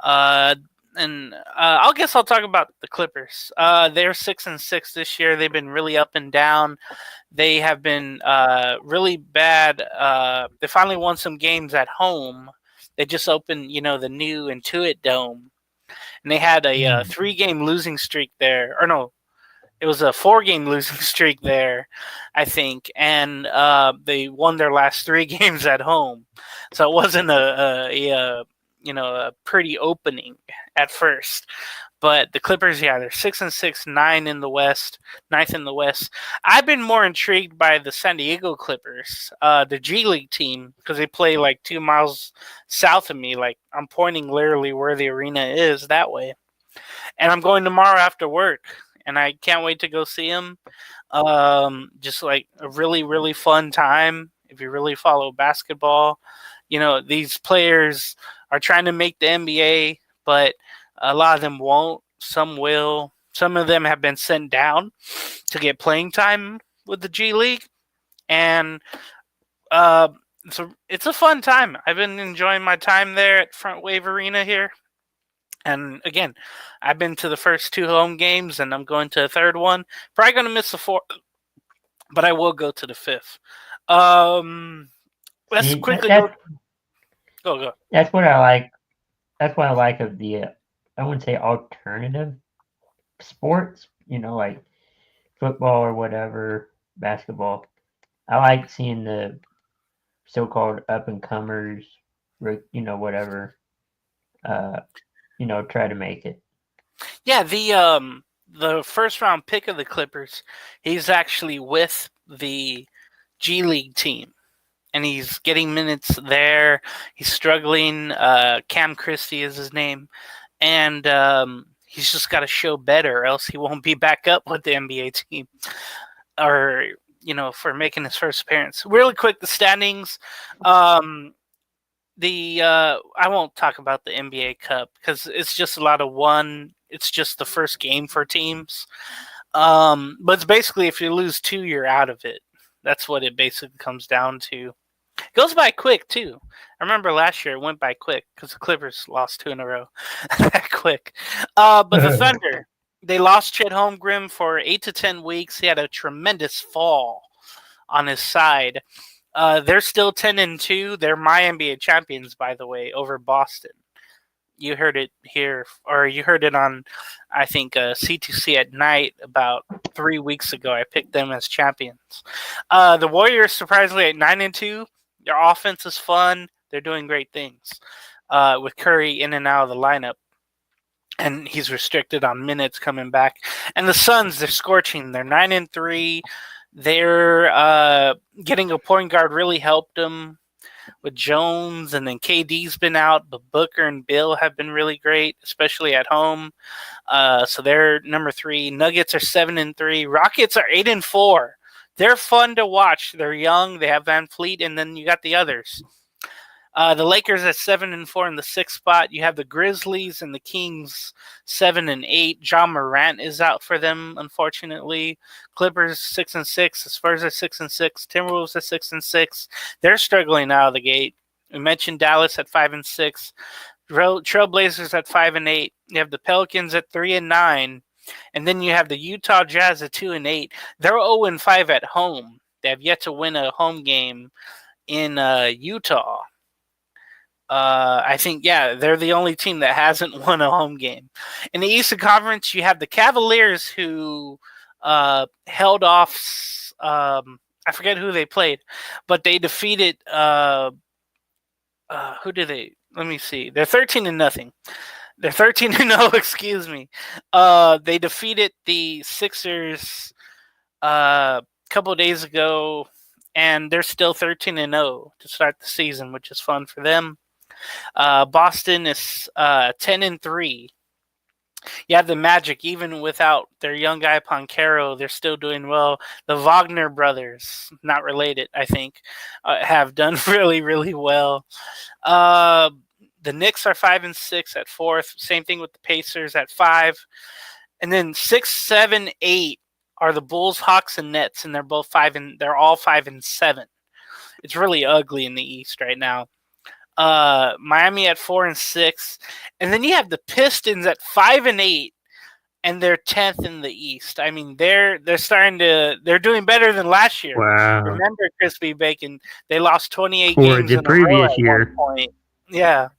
And I'll talk about the Clippers. They're 6-6 this year. They've been really up and down. They have been really bad. They finally won some games at home. They just opened, the new Intuit Dome, and they had a 3-game losing streak there. Or no, it was a 4-game losing streak there, I think, and they won their last 3 games at home. So it wasn't a pretty opening at first. But the Clippers, they're 6-6, 9 in the West, 9th in the West. I've been more intrigued by the San Diego Clippers, the G League team, because they play like 2 miles south of me. Like, I'm pointing literally where the arena is that way. And I'm going tomorrow after work, and I can't wait to go see them. Just like a really, really fun time if you really follow basketball. These players are trying to make the NBA, but a lot of them won't. Some will. Some of them have been sent down to get playing time with the G League. And it's a fun time. I've been enjoying my time there at Front Wave Arena here. And again, I've been to the first 2 home games, and I'm going to a third one. Probably going to miss the 4th, but I will go to the 5th. Let's quickly go. That's what I like. That's what I like of the, I wouldn't say alternative sports, like football or whatever, basketball. I like seeing the so-called up-and-comers, whatever, try to make it. Yeah, the first-round pick of the Clippers, he's actually with the G League team. And he's getting minutes there. He's struggling. Cam Christie is his name. And he's just got to show better, or else he won't be back up with the NBA team. Or, for making his first appearance. Really quick, the standings. I won't talk about the NBA Cup because it's just a lot of one. It's just the first game for teams. But it's basically if you lose 2, you're out of it. That's what it basically comes down to. It goes by quick, too. I remember last year it went by quick because the Clippers lost 2 in a row. That quick. But the Thunder, they lost Chet Holmgren for 8 to 10 weeks. He had a tremendous fall on his side. They're still 10-2. They're my NBA champions, by the way, over Boston. You heard it here, or you heard it on, I think, C2C at night about 3 weeks ago. I picked them as champions. The Warriors, surprisingly, at 9-2. Their offense is fun. They're doing great things with Curry in and out of the lineup. And he's restricted on minutes coming back. And the Suns, they're scorching. They're 9-3. They're getting a point guard really helped them with Jones, and then KD's been out, but Booker and Bill have been really great, especially at home. So they're number 3. Nuggets are 7-3. Rockets are 8-4. They're fun to watch. They're young. They have Van Fleet, and then you got the others. The Lakers at 7-4 in the 6th spot. You have the Grizzlies and the Kings 7-8. John Morant is out for them, unfortunately. Clippers 6-6. The Spurs are 6-6. Timberwolves are 6-6. They're struggling out of the gate. We mentioned Dallas at 5-6. Trailblazers at 5-8. You have the Pelicans at 3-9. And then you have the Utah Jazz at 2-8. They're 0-5 at home. They have yet to win a home game in Utah. I think, they're the only team that hasn't won a home game. In the Eastern Conference, you have the Cavaliers who held off, I forget who they played, but they defeated, who did they, let me see, they're 13-0. They're 13-0, excuse me. They defeated the Sixers a couple of days ago, and they're still 13-0 to start the season, which is fun for them. Boston is 10-3. Yeah, the Magic, even without their young guy Poncaro, they're still doing well. The Wagner brothers, not related, I think, have done really, really well. Uh, the Knicks are 5-6 at fourth. Same thing with the Pacers at 5, and then 6, 7, 8 are the Bulls, Hawks, and Nets, and they're both 5 and they're all 5-7. It's really ugly in the East right now. Miami at 4-6, and then you have the Pistons at 5-8, and they're 10th in the East. I mean, they're doing better than last year. Wow. Remember, Crispy Bacon? They lost 28 For games the in a row previous at year. one point. Yeah.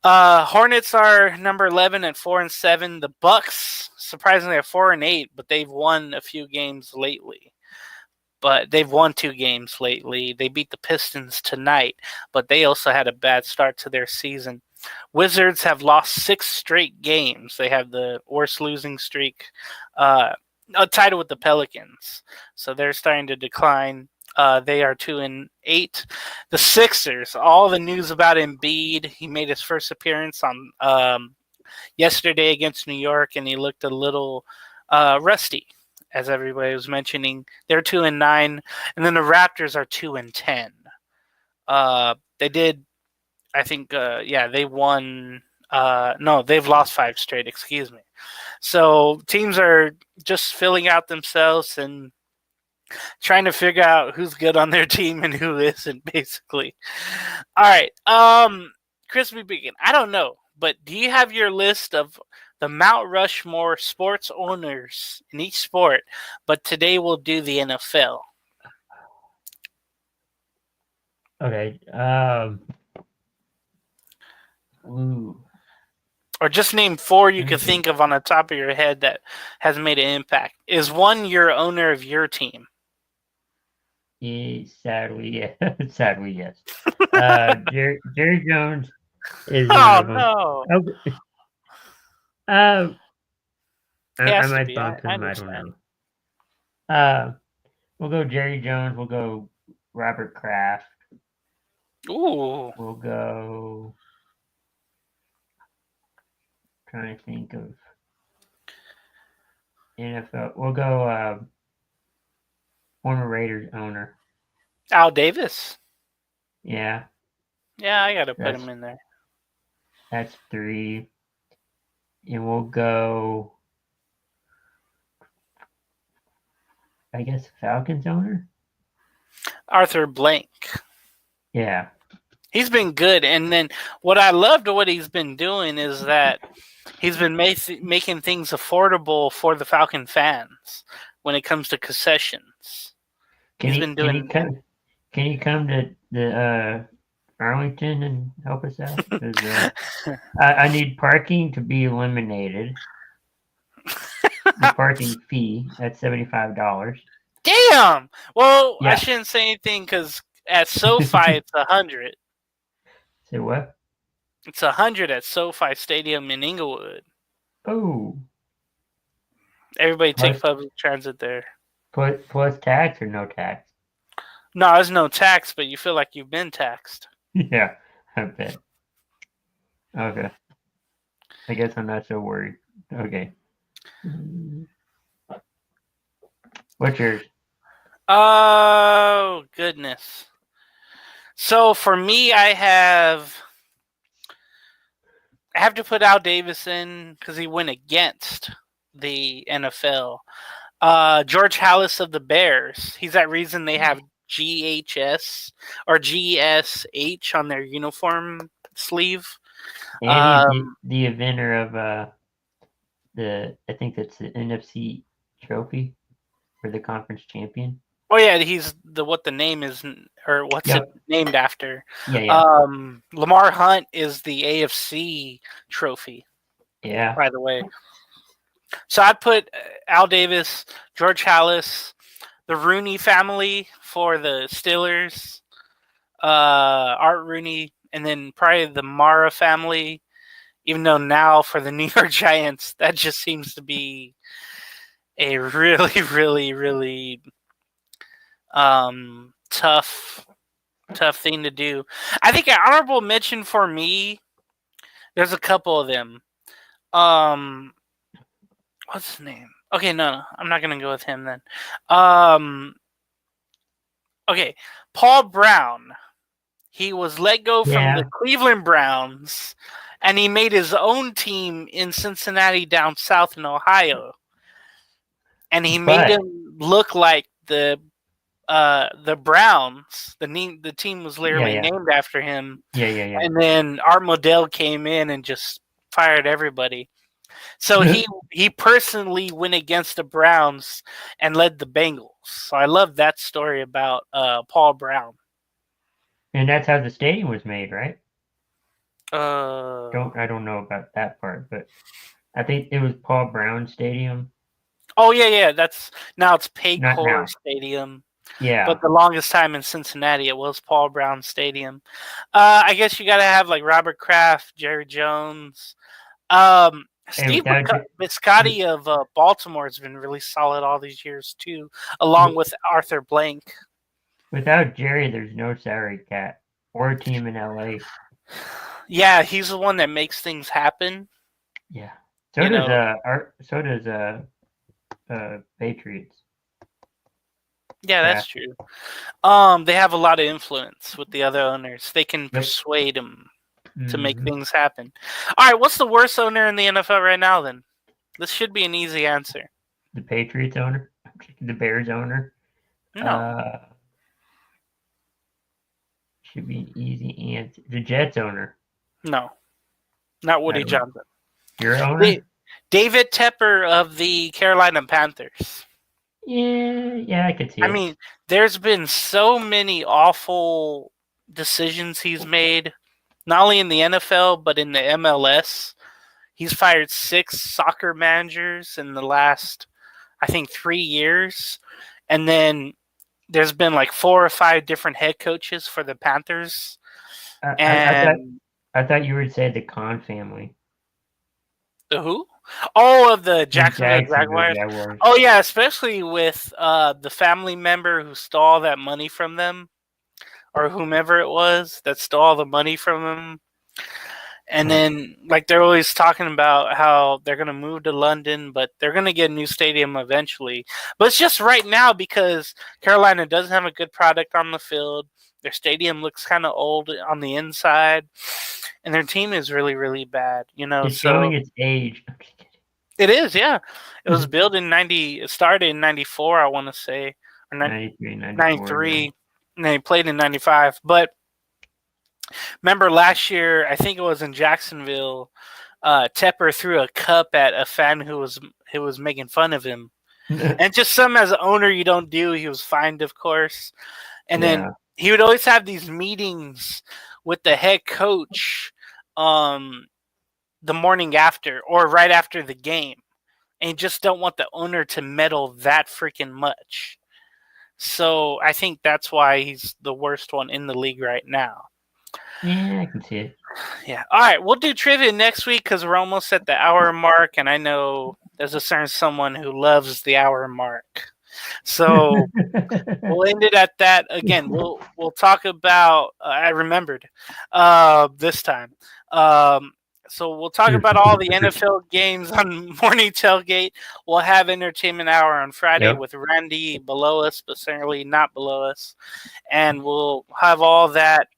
Hornets are number 11 at 4-7. The Bucks surprisingly at 4-8, but they've won a few games lately. But they've won 2 games lately. They beat the Pistons tonight, but they also had a bad start to their season. Wizards have lost 6 straight games. They have the worst losing streak, tied with the Pelicans. So they're starting to decline. They are 2-8. The Sixers, all the news about Embiid. He made his first appearance on yesterday against New York, and he looked a little rusty, as everybody was mentioning. They're 2-9, and then the Raptors are 2-10. They did, I think, they won. No, they've lost 5 straight. Excuse me. So teams are just filling out themselves and trying to figure out who's good on their team and who isn't, basically. All right. Crispy Bacon, I don't know, but do you have your list of the Mount Rushmore sports owners in each sport? But today we'll do the NFL. Okay. Ooh. Or just name 4 you could think of on the top of your head that has made an impact. Is one your owner of your team? Sadly, yeah. Sadly, yes. Jerry Jones is one of them. No. I might bump him. I don't know. We'll go Jerry Jones. We'll go Robert Kraft. Ooh. We'll go. Trying to think of NFL. We'll go former Raiders owner. Al Davis. Yeah. Yeah, I got to put him in there. That's 3. And we'll go, I guess, Falcons owner? Arthur Blank. Yeah. He's been good. And then what I loved what he's been doing is that he's been making things affordable for the Falcon fans when it comes to concessions. Can he come to the Arlington and help us out? 'Cause, I need parking to be eliminated. The parking fee at $75. Damn. Well, Yeah. I shouldn't say anything because at SoFi it's 100. Say what? It's 100 at SoFi Stadium in Inglewood. Oh. Everybody take public transit there. Plus tax or no tax? No, there's no tax, but you feel like you've been taxed. Yeah, I bet. Okay. I guess I'm not so worried. Okay. What's yours? Oh, goodness. So for me, I have to put Al Davis in because he went against the NFL. George Halas of the Bears. He's that reason they have GHS or GSH on their uniform sleeve. And he's the inventor of I think that's the NFC trophy for the conference champion. Oh yeah, he's what the name is, or what's it named after? Yeah. Lamar Hunt is the AFC trophy. Yeah. By the way, so I'd put Al Davis, George Halas, the Rooney family for the Steelers, Art Rooney, and then probably the Mara family. Even though now for the New York Giants, that just seems to be a really, really, really tough thing to do. I think an honorable mention for me, there's a couple of them. What's his name? Okay, no, I'm not gonna go with him then. Okay, Paul Brown. He was let go from the Yeah. Cleveland Browns, and he made his own team in Cincinnati down south in Ohio. And he made But him look like the Browns. The team was literally yeah. named after him. Yeah. And then Art Modell came in and just fired everybody. So he personally went against the Browns and led the Bengals. So I love that story about Paul Brown. And that's how the stadium was made, right? Uh, I don't know about that part, but I think it was Paul Brown Stadium. oh yeah. Now it's Not Paycor now. Stadium. Yeah. But the longest time in Cincinnati, it was Paul Brown Stadium. I guess you got to have like Robert Kraft, Jerry Jones. Steve Biscotti of Baltimore has been really solid all these years too, along with Arthur Blank. Without Jerry, there's no salary cap or team in LA. Yeah, he's the one that makes things happen. Yeah. So does Patriots. Yeah, that's true. They have a lot of influence with the other owners. They can persuade them to make things happen. All right, what's the worst owner in the NFL right now then? This should be an easy answer. The Patriots owner? The Bears owner? No. Should be an easy answer. The Jets owner? No. Not Woody Johnson. Your owner? David Tepper of the Carolina Panthers. Yeah, I could see it. I mean, there's been so many awful decisions he's made, not only in the NFL, but in the MLS. He's fired 6 soccer managers in the last, I think, 3 years. And then there's been like 4 or 5 different head coaches for the Panthers. I thought you would say the Khan family. The who? Oh, of the Jacksonville Jaguars. Oh, yeah, especially with the family member who stole all that money from them, or whomever it was that stole all the money from them. And then, like, they're always talking about how they're going to move to London, but they're going to get a new stadium eventually. But it's just right now because Carolina doesn't have a good product on the field. Their stadium looks kind of old on the inside, and their team is really, really bad. It's showing its age. It is, yeah. It was built in 90. It started in 94, I want to say, or 93, and they played in 95. But remember last year, I think it was in Jacksonville, Tepper threw a cup at a fan who was making fun of him, and just something as an owner you don't do. He was fined, of course, and then he would always have these meetings with the head coach the morning after or right after the game, and you just don't want the owner to meddle that freaking much. So I think that's why he's the worst one in the league right now. Yeah, I can see it. Yeah. All right, we'll do trivia next week because we're almost at the hour mark, and I know there's a certain someone who loves the hour mark. So we'll end it at that. Again, we'll talk about. I remembered this time. So we'll talk about all the NFL games on Morning Tailgate. We'll have Entertainment Hour on Friday with Randy below us, but certainly not below us, and we'll have all that.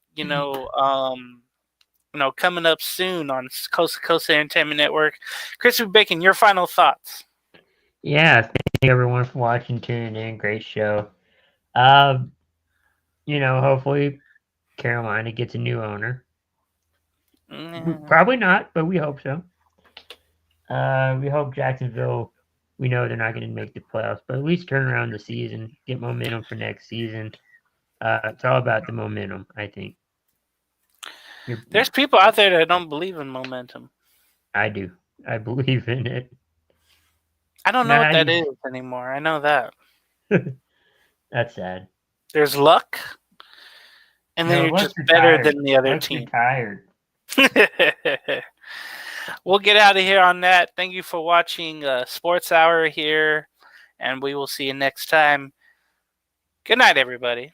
Coming up soon on Coast to Coast Entertainment Network. Crispy Bacon, your final thoughts. Yeah, thank you everyone for watching, tuning in. Great show. Hopefully Carolina gets a new owner. Probably not, but we hope so. We hope Jacksonville, we know they're not going to make the playoffs, but at least turn around the season, get momentum for next season. It's all about the momentum, I think. There's people out there that don't believe in momentum. I do. I believe in it. I don't know what that is anymore. I know that. That's sad. There's luck, and then you're just better than the other team. Tired. We'll get out of here on that. Thank you for watching Sports Hour here, and we will see you next time. Good night, everybody.